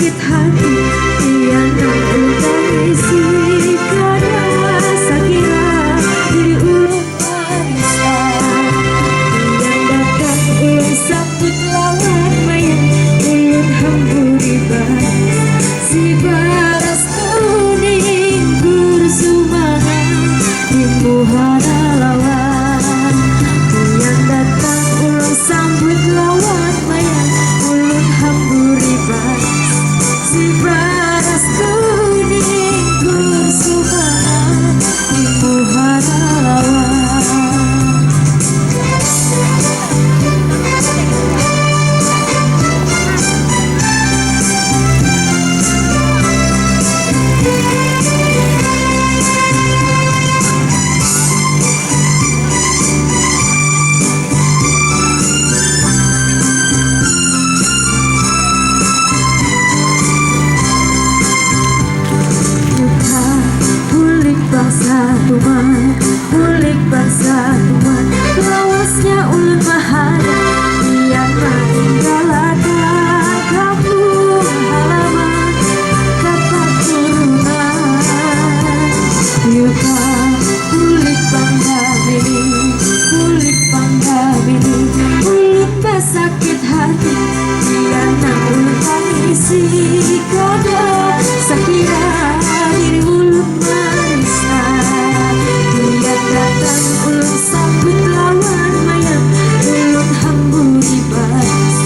sakit hati yang tak tangisi kada sakira diri ulun marisa yang datang ulun sambut lawan mayang ulun hamburi baris si baras kuning kursumana di muhara lawan yang datang ulun sambut lawan mayang ulun hamburi baris si baras kuning kursumana di muhara lawan. Bangsa tuman, kulik bangsa tuman, lawasnya ulun mahana, biarlah tinggalkan kampung halaman, kata turunan. Yuka kulik bangga bini, kulik bangga bini, ulun basakit hati, biarlah ulun tangisi kada sakira diri ulun marisa. Datang ulun sambut lawan mayang ulun hamburi baris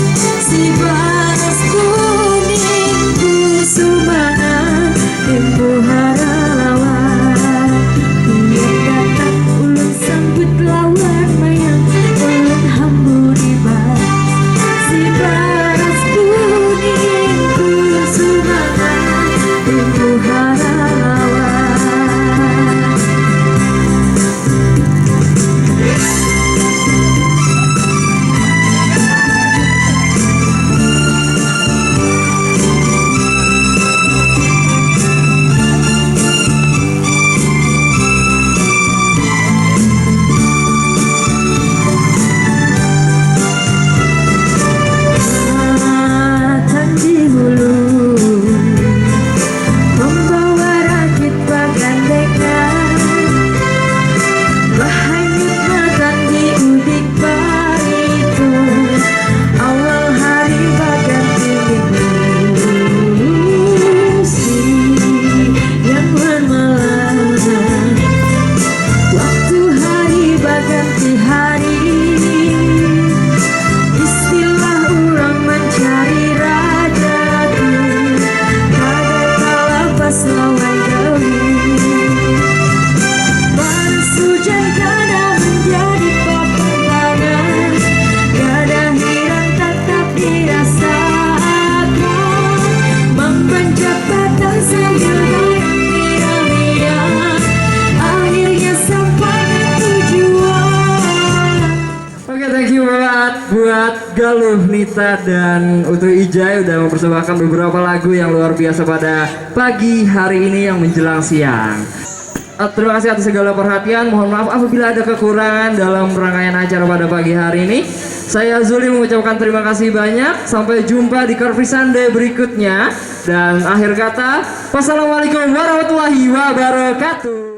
si baras kuning kursumana di muhara lawan. Datang ulun sambut lawan mayang ulun hamburi baris si baras kuning kursumana di muhara lawan. Buat Galuh, Nita, dan Utu Ijay udah mempersembahkan beberapa lagu yang luar biasa pada pagi hari ini yang menjelang siang. Terima kasih atas segala perhatian. Mohon maaf apabila ada kekurangan dalam rangkaian acara pada pagi hari ini. Saya Zuli mengucapkan terima kasih banyak. Sampai jumpa di Car Free Sunday berikutnya. Dan akhir kata, wassalamualaikum warahmatullahi wabarakatuh.